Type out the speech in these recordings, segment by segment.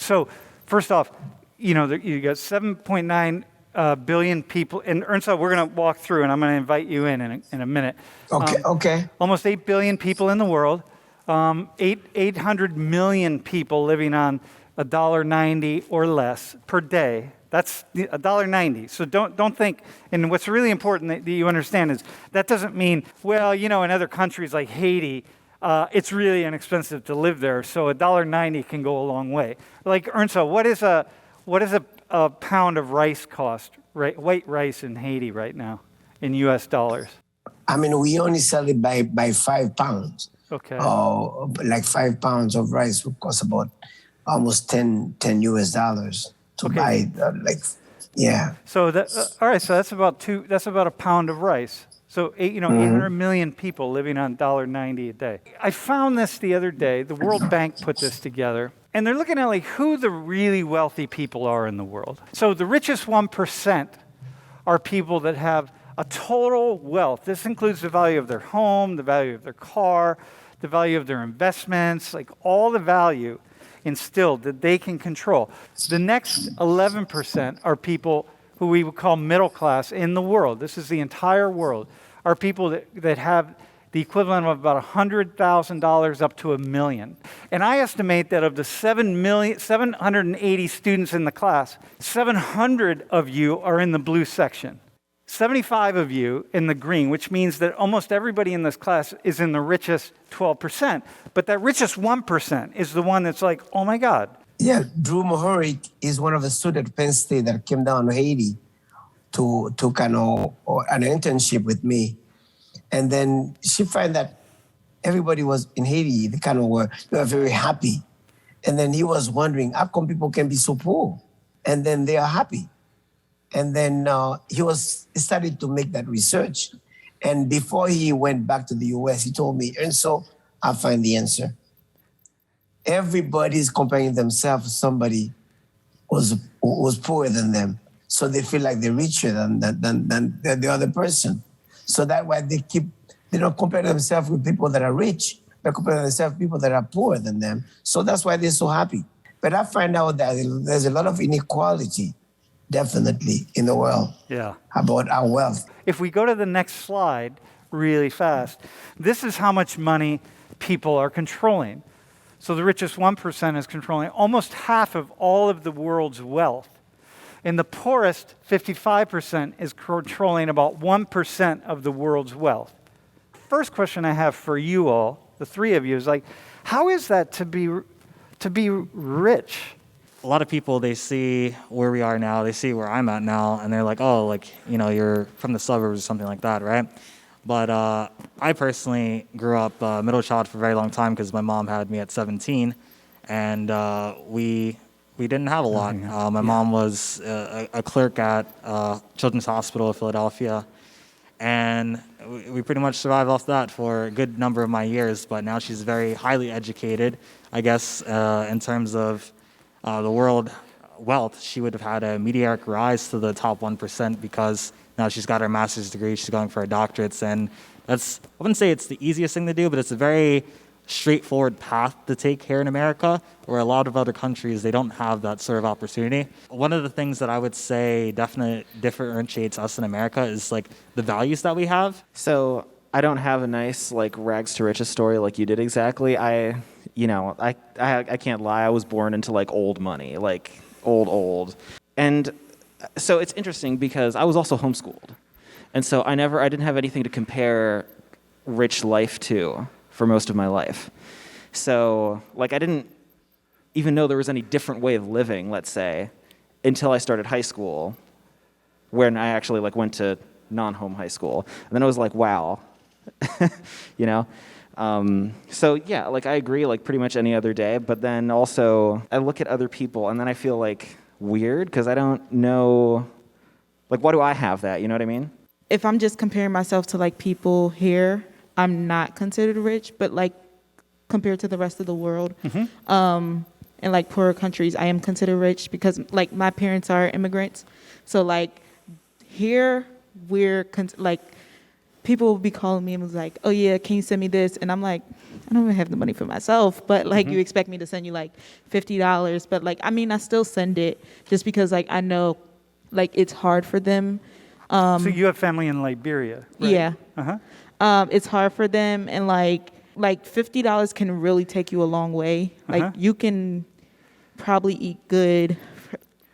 So first off, you got 7.9 billion people. And Ernst, we're going to walk through, and I'm going to invite you in a minute. Okay. Almost 8 billion people in the world. 800 million people living on $1.90 or less per day. That's $1.90. So don't think, and what's really important that you understand is that doesn't mean, well, in other countries like Haiti, it's really inexpensive to live there, so $1.90 can go a long way. Like Ernst, what is a pound of rice cost, white rice in Haiti right now, in U.S. dollars? I mean, we only sell it by £5. Okay. Like 5 pounds of rice would cost about almost 10 US dollars to buy. So all right. So that's about a pound of rice. So 800 million people living on $1.90 a day. I found this the other day. The World Bank put this together, and they're looking at who the really wealthy people are in the world. So the richest 1% are people that have a total wealth. This includes the value of their home, the value of their car, the value of their investments, all the value instilled that they can control. The next 11% are people who we would call middle class in the world. This is the entire world, are people that have the equivalent of about $100,000 up to $1 million. And I estimate that of the 780 students in the class, 700 of you are in the blue section. 75 of you in the green, which means that almost everybody in this class is in the richest 12%. But that richest 1% is the one that's oh my God. Yeah, Drew Mahoric is one of the students at Penn State that came down to Haiti to kind of an internship with me. And then she found that everybody was in Haiti, they were very happy. And then he was wondering, how come people can be so poor? And then they are happy. And then he started to make that research. And before he went back to the US, he told me, and so I find the answer. Everybody's comparing themselves to somebody who was poorer than them. So they feel like they're richer than the other person. So that's why they don't compare themselves with people that are rich. They compare themselves with people that are poorer than them. So that's why they're so happy. But I find out that there's a lot of inequality, definitely, in the world. Yeah. About our wealth. If we go to the next slide really fast, this is how much money people are controlling. So the richest 1% is controlling almost half of all of the world's wealth. And the poorest 55% is controlling about 1% of the world's wealth. First question I have for you all, the three of you, is how is that to be rich? A lot of people, they see where we are now, they see where I'm at now, and they're like, oh, you're from the suburbs or something like that, right? But I personally grew up middle child for a very long time because my mom had me at 17, and we didn't have a lot. My mom was a clerk at Children's Hospital of Philadelphia, and we pretty much survived off that for a good number of my years, but now she's very highly educated, I guess, in terms of the world wealth. She would have had a meteoric rise to the top 1% because now she's got her master's degree, she's going for her doctorates, and I wouldn't say it's the easiest thing to do, but it's a very straightforward path to take here in America, where a lot of other countries, they don't have that sort of opportunity. One of the things that I would say definitely differentiates us in America is the values that we have. So I don't have a nice rags to riches story like you did exactly. I can't lie. I was born into old money, old. And so it's interesting because I was also homeschooled. And so I didn't have anything to compare rich life to for most of my life. So I didn't even know there was any different way of living, let's say, until I started high school, when I actually went to non-home high school. And then I was wow, So yeah, I agree pretty much any other day, but then also I look at other people and then I feel weird because I don't know, why do I have that? You know what I mean? If I'm just comparing myself to people here, I'm not considered rich, but compared to the rest of the world, in poorer countries, I am considered rich because my parents are immigrants. So here we're people will be calling me and was like, oh yeah, can you send me this? And I'm like, I don't even have the money for myself, but like you expect me to send you like $50, but like, I mean, I still send it just because like I know like it's hard for them. So you have family in Liberia, right? Yeah. Uh-huh. It's hard for them, and like $50 can really take you a long way. Like you can probably eat good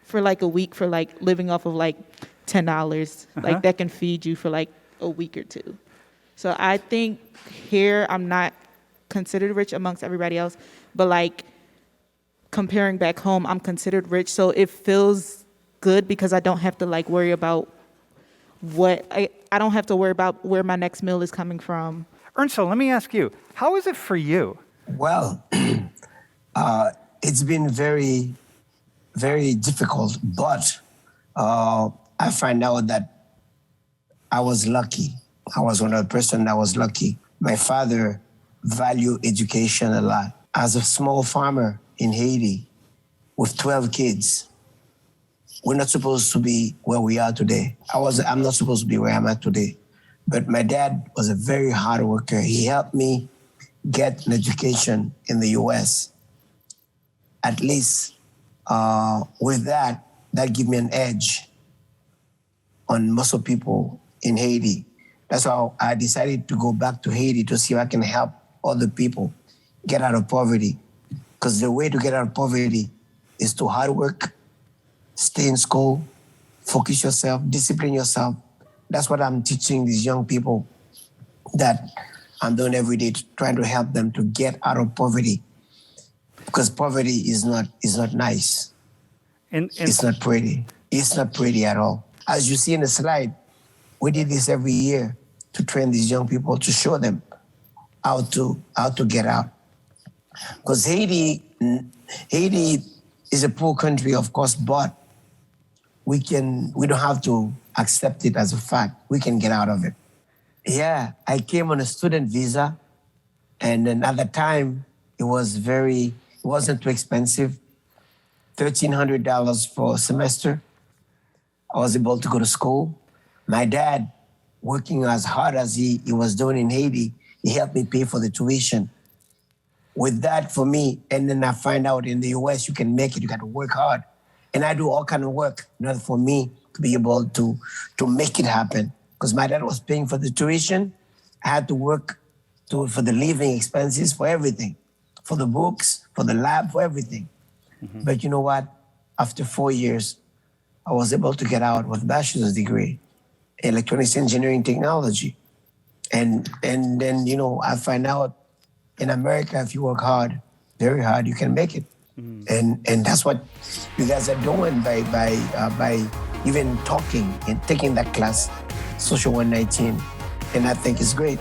for like a week for like living off of like $10. Like that can feed you for like a week or two. So I think here I'm not considered rich amongst everybody else, but like comparing back home, I'm considered rich. So it feels good because I don't have to like worry about I don't have to worry about where my next meal is coming from. Ernst, let me ask you, how is it for you? Well, it's been very, very difficult, but I find out that I was lucky. I was one of the person that was lucky. My father valued education a lot. As a small farmer in Haiti with 12 kids, we're not supposed to be where we are today. I'm not supposed to be where I'm at today. But my dad was a very hard worker. He helped me get an education in the US. At least with that gave me an edge on most of people in Haiti. That's how I decided to go back to Haiti to see if I can help other people get out of poverty. Because the way to get out of poverty is to hard work, stay in school, focus yourself, discipline yourself. That's what I'm teaching these young people that I'm doing every day, trying to help them to get out of poverty. Because poverty is not nice. And it's not pretty. It's not pretty at all. As you see in the slide, we did this every year to train these young people to show them how to get out. Because Haiti is a poor country, of course, but we don't have to accept it as a fact. We can get out of it. Yeah, I came on a student visa, and then at the time it wasn't too expensive, $1,300 for a semester. I was able to go to school. My dad, working as hard as he was doing in Haiti, he helped me pay for the tuition. With that for me, and then I find out in the US, you can make it, you got to work hard. And I do all kind of work in order for me to be able to make it happen. Because my dad was paying for the tuition. I had to work for the living expenses, for everything, for the books, for the lab, for everything. But you know what? After 4 years, I was able to get out with a bachelor's degree in electronics engineering technology. And then, I find out in America, if you work hard, very hard, you can make it. And that's what you guys are doing by even talking and taking that class, Social 119. And I think it's great.